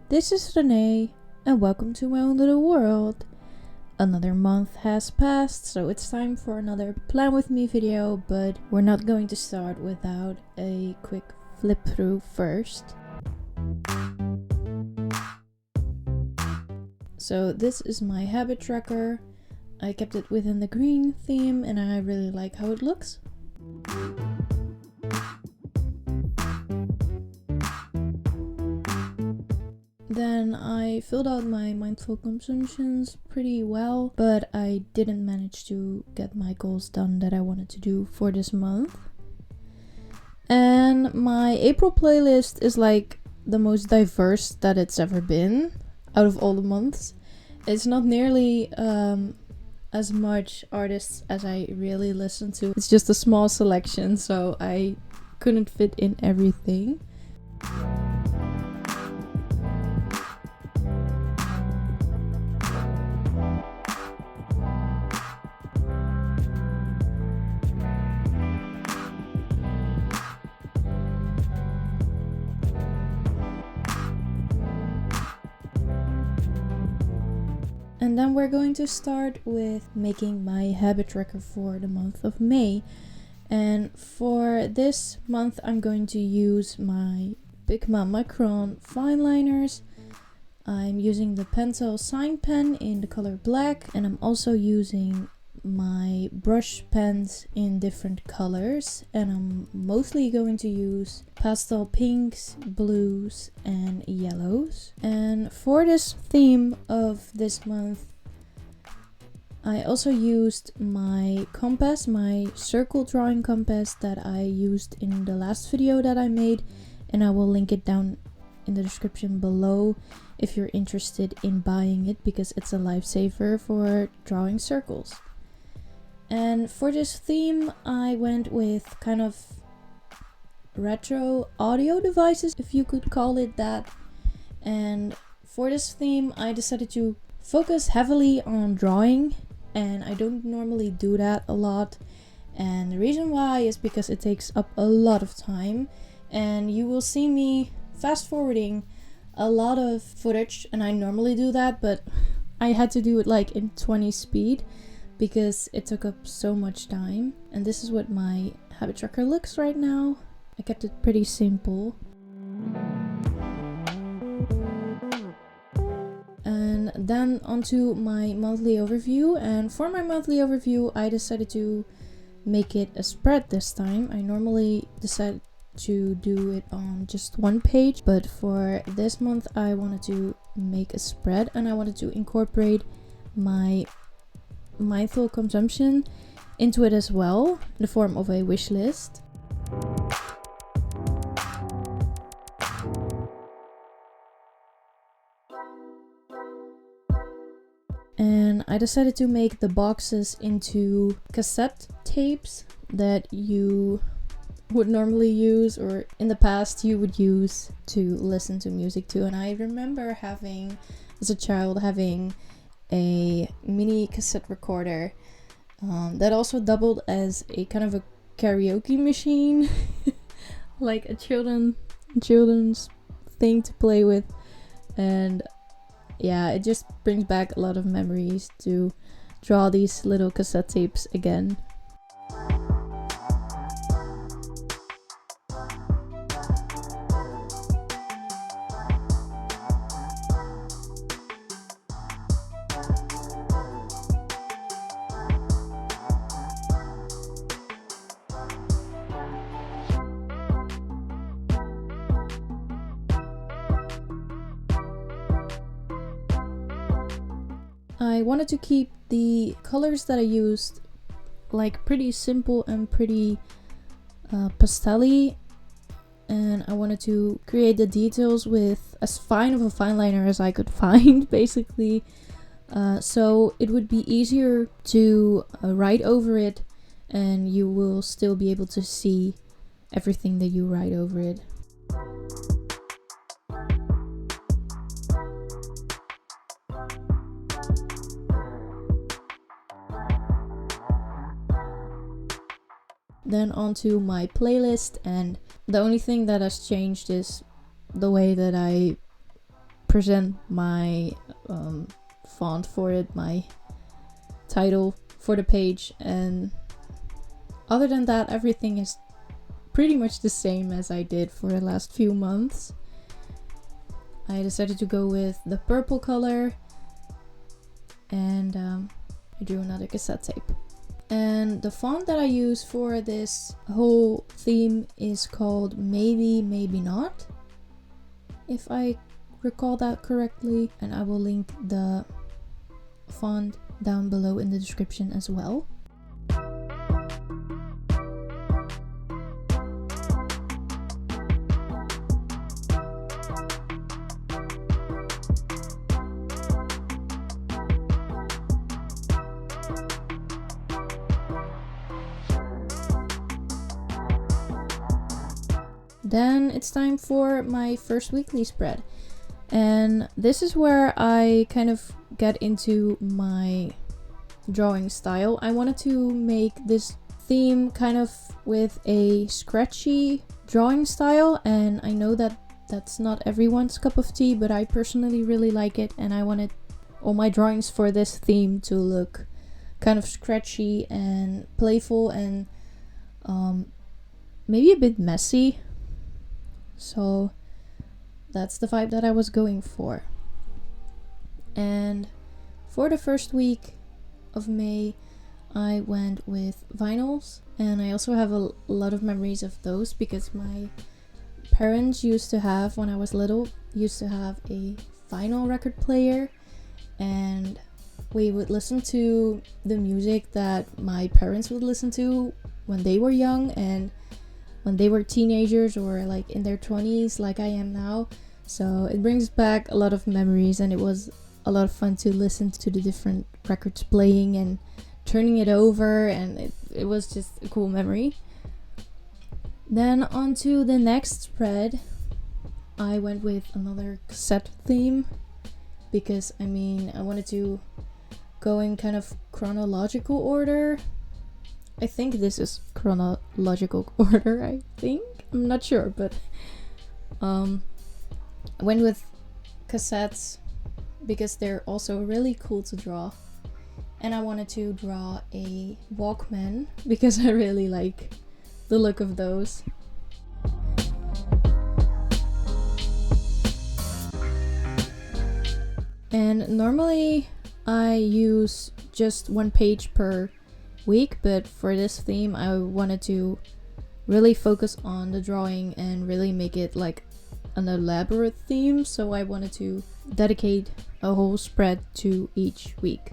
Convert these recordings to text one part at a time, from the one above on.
This is Renee, and welcome to my own little world. Another month has passed, so it's time for another Plan With Me video, but we're not going to start without a quick flip through first. So this is my habit tracker. I kept it within the green theme and I really like how it looks. Then I filled out my mindful consumptions pretty well, but I didn't manage to get my goals done that I wanted to do for this month. And my April playlist is like the most diverse that it's ever been out of all the months. It's not nearly as much artists as I really listen to. It's just a small selection, so I couldn't fit in everything. And then we're going to start with making my habit tracker for the month of May. And for this month I'm going to use my Pigma Micron Fineliners. I'm using the Pentel Sign pen in the color black, and I'm also using my brush pens in different colors, and I'm mostly going to use pastel pinks, blues and yellows. And for this theme of this month I also used my compass, my circle drawing compass that I used in the last video that I made, and I will link it down in the description below if you're interested in buying it, because it's a lifesaver for drawing circles. And for this theme I went with kind of retro audio devices, if you could call it that. And for this theme I decided to focus heavily on drawing, and I don't normally do that a lot. And the reason why is because it takes up a lot of time, and you will see me fast forwarding a lot of footage, and I normally do that, but I had to do it like in 20 speed because it took up so much time. And this is what my habit tracker looks right now. I kept it pretty simple. And then onto my monthly overview. And for my monthly overview I decided to make it a spread this time. I normally decide to do it on just one page, but for this month I wanted to make a spread, and I wanted to incorporate my mindful consumption into it as well, in the form of a wish list. And I decided to make the boxes into cassette tapes that you would normally use, or in the past you would use to listen to music to. And I remember having, as a child, having a mini cassette recorder that also doubled as a kind of a karaoke machine, like a children's thing to play with. And yeah, it just brings back a lot of memories to draw these little cassette tapes again. I wanted to keep the colors that I used like pretty simple and pretty pastel-y, and I wanted to create the details with as fine of a fine liner as I could find, basically, so it would be easier to write over it, and you will still be able to see everything that you write over it. Then onto my playlist, and the only thing that has changed is the way that I represent my font for it, my title for the page, and other than that everything is pretty much the same as I did for the last few months. I decided to go with the purple color, and I drew another cassette tape. And the font that I use for this whole theme is called Maybe, Maybe Not, if I recall that correctly. And I will link the font down below in the description as well. Then it's time for my first weekly spread, and this is where I kind of get into my drawing style. I wanted to make this theme kind of with a scratchy drawing style, and I know that that's not everyone's cup of tea, but I personally really like it, and I wanted all my drawings for this theme to look kind of scratchy and playful and maybe a bit messy. So that's the vibe that I was going for. And for the first week of May, I went with vinyls, and I also have a lot of memories of those because my parents used to have, when I was little, used to have a vinyl record player, and we would listen to the music that my parents would listen to when they were young and when they were teenagers or like in their 20s like I am now. So it brings back a lot of memories, and it was a lot of fun to listen to the different records playing and turning it over, and it was just a cool memory. Then on to the next spread, I went with another cassette theme because I wanted to go in kind of chronological order. I think this is chronological order, I'm not sure, but I went with cassettes because they're also really cool to draw, and I wanted to draw a Walkman because I really like the look of those. And normally I use just one page per week, but for this theme I wanted to really focus on the drawing and really make it like an elaborate theme, so I wanted to dedicate a whole spread to each week.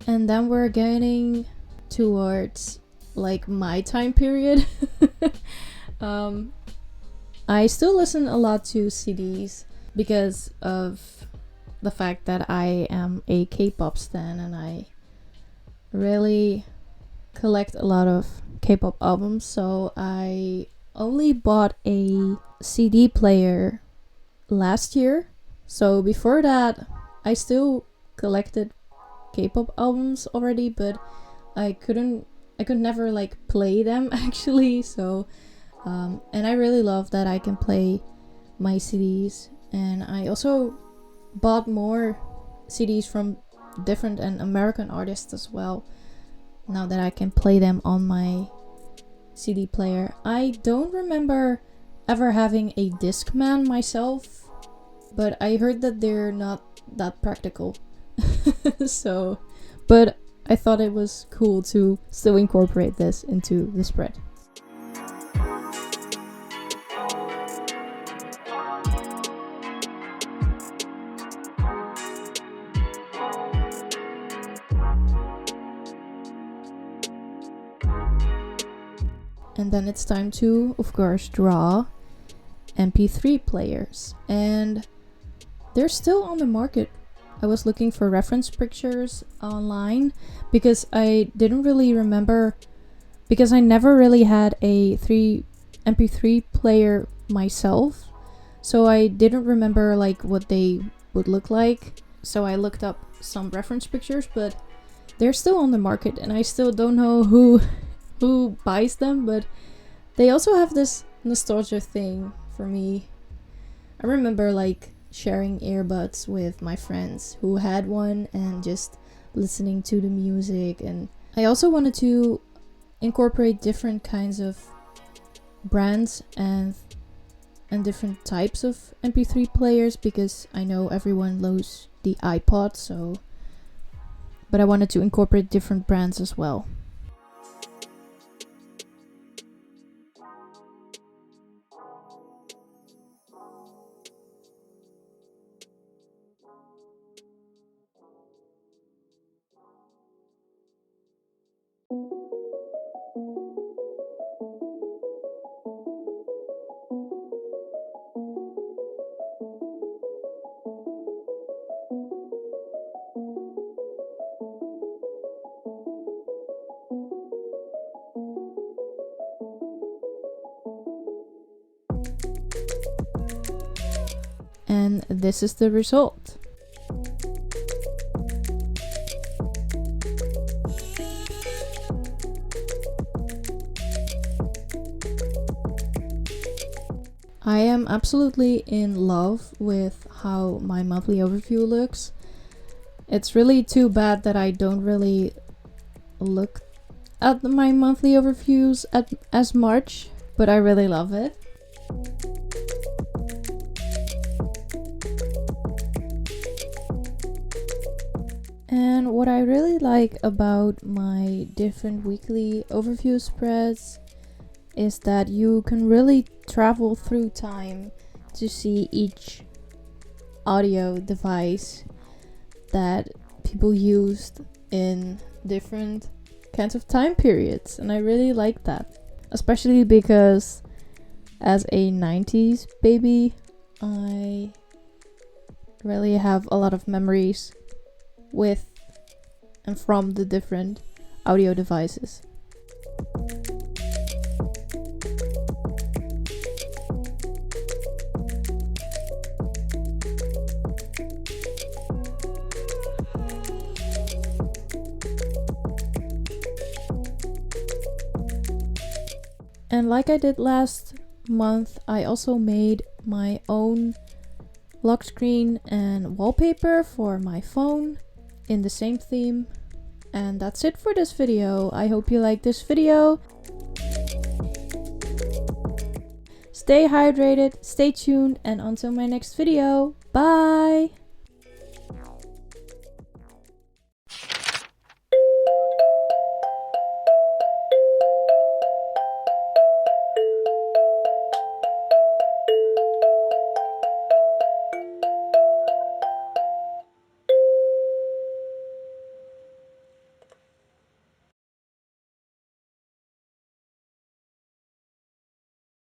And then we're getting towards like my time period. I still listen a lot to CDs because of the fact that I am a K-pop stan, and I really collect a lot of K-pop albums. So I only bought a CD player last year. So before that, I still collected K-pop albums already, but I could never like play them actually. So and I really love that I can play my CDs, and I also bought more CDs from different and American artists as well, now that I can play them on my CD player. I don't remember ever having a Discman myself, but I heard that they're not that practical. So, but I thought it was cool to still incorporate this into the spread. And then it's time to, of course, draw MP3 players. And they're still on the market. I was looking for reference pictures online because I didn't really remember, because I never really had a MP3 player myself. So I didn't remember like what they would look like. So I looked up some reference pictures, but they're still on the market and I still don't know who buys them, but they also have this nostalgia thing for me. I remember like sharing earbuds with my friends who had one and just listening to the music. And I also wanted to incorporate different kinds of brands and different types of MP3 players, because I know everyone loves the iPod, so but I wanted to incorporate different brands as well. And this is the result. I am absolutely in love with how my monthly overview looks. It's really too bad that I don't really look at my monthly overviews as much, but I really love it. And what I really like about my different weekly overview spreads is that you can really travel through time to see each audio device that people used in different kinds of time periods. And I really like that, especially because as a 90s baby, I really have a lot of memories with and from the different audio devices. And like I did last month, I also made my own lock screen and wallpaper for my phone in the same theme. And that's it for this video. I hope you like this video. Stay hydrated, stay tuned, and until my next video, bye!